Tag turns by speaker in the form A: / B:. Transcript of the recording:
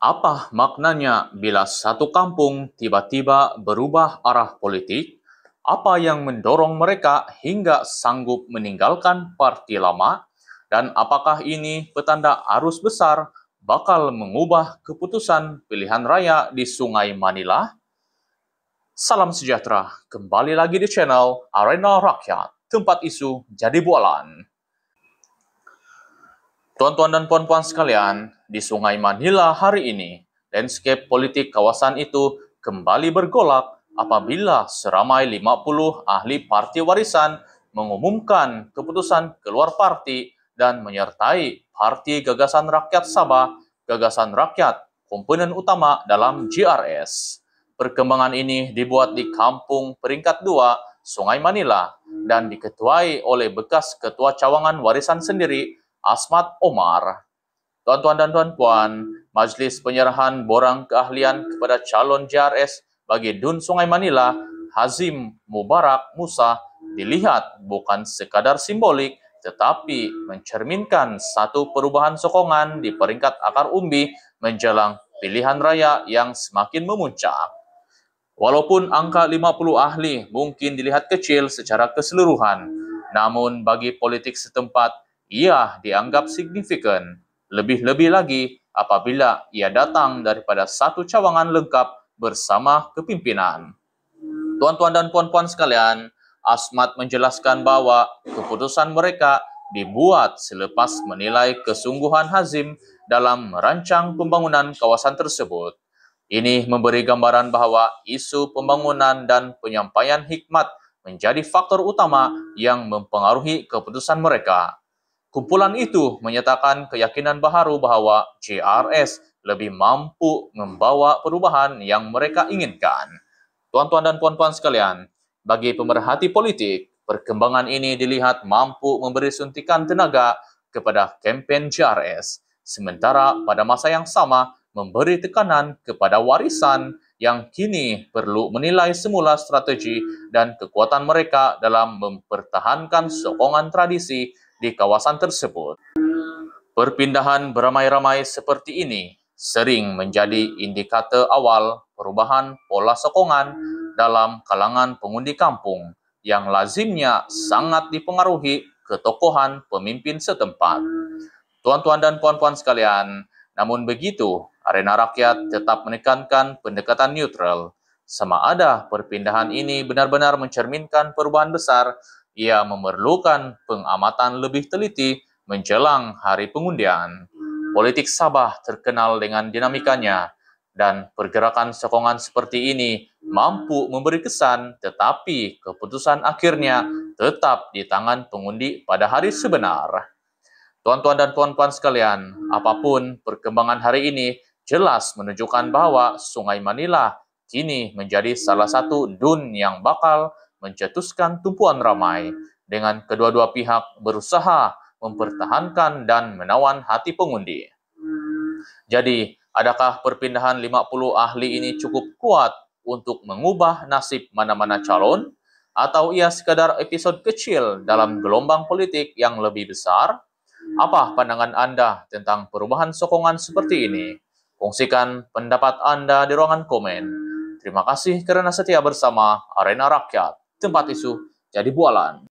A: Apa maknanya bila satu kampung tiba-tiba berubah arah politik? Apa yang mendorong mereka hingga sanggup meninggalkan parti lama? Dan apakah ini petanda arus besar bakal mengubah keputusan pilihan raya di Sungai Manila? Salam sejahtera, kembali lagi di channel Arena Rakyat, tempat isu jadi bualan. Tuan-tuan dan puan-puan sekalian, di Sungai Manila hari ini, landscape politik kawasan itu kembali bergolak apabila seramai 50 ahli parti warisan mengumumkan keputusan keluar parti dan menyertai Parti Gagasan Rakyat Sabah, Gagasan Rakyat, komponen utama dalam GRS. Perkembangan ini dibuat di Kampung Peringkat 2, Sungai Manila, dan diketuai oleh bekas Ketua Cawangan Warisan sendiri, Asmat Omar. Tuan-tuan dan tuan-puan, Majlis Penyerahan Borang Keahlian kepada calon JRS bagi Dun Sungai Manila, Hazim Mubarak Musa, dilihat bukan sekadar simbolik tetapi mencerminkan satu perubahan sokongan di peringkat akar umbi menjelang pilihan raya yang semakin memuncak. Walaupun angka 50 ahli mungkin dilihat kecil secara keseluruhan, namun bagi politik setempat, ia dianggap signifikan. Lebih-lebih lagi apabila ia datang daripada satu cawangan lengkap bersama kepimpinan. Tuan-tuan dan puan-puan sekalian, Asmat menjelaskan bahwa keputusan mereka dibuat selepas menilai kesungguhan Hazim dalam merancang pembangunan kawasan tersebut. Ini memberi gambaran bahwa isu pembangunan dan penyampaian hikmat menjadi faktor utama yang mempengaruhi keputusan mereka. Kumpulan itu menyatakan keyakinan baharu bahwa JRS lebih mampu membawa perubahan yang mereka inginkan. Tuan-tuan dan puan-puan sekalian, bagi pemerhati politik, perkembangan ini dilihat mampu memberi suntikan tenaga kepada kempen JRS, sementara pada masa yang sama memberi tekanan kepada warisan yang kini perlu menilai semula strategi dan kekuatan mereka dalam mempertahankan sokongan tradisi di kawasan tersebut. Perpindahan beramai-ramai seperti ini sering menjadi indikator awal perubahan pola sokongan dalam kalangan pengundi kampung yang lazimnya sangat dipengaruhi ketokohan pemimpin setempat. Tuan-tuan dan puan-puan sekalian, namun begitu, Arena Rakyat tetap menekankan pendekatan neutral. Sama ada perpindahan ini benar-benar mencerminkan perubahan besar, ia memerlukan pengamatan lebih teliti menjelang hari pengundian. Politik Sabah terkenal dengan dinamikanya, dan pergerakan sokongan seperti ini mampu memberi kesan, tetapi keputusan akhirnya tetap di tangan pengundi pada hari sebenar. Tuan-tuan dan puan-puan sekalian, apapun perkembangan hari ini jelas menunjukkan bahwa Sungai Manila kini menjadi salah satu dun yang bakal mencetuskan tumpuan ramai, dengan kedua-dua pihak berusaha mempertahankan dan menawan hati pengundi. Jadi, adakah perpindahan 50 ahli ini cukup kuat untuk mengubah nasib mana-mana calon? Atau ia sekadar episode kecil dalam gelombang politik yang lebih besar? Apa pandangan Anda tentang perubahan sokongan seperti ini? Kongsikan pendapat Anda di ruangan komen. Terima kasih kerana setia bersama Arena Rakyat, tempat isu jadi bualan.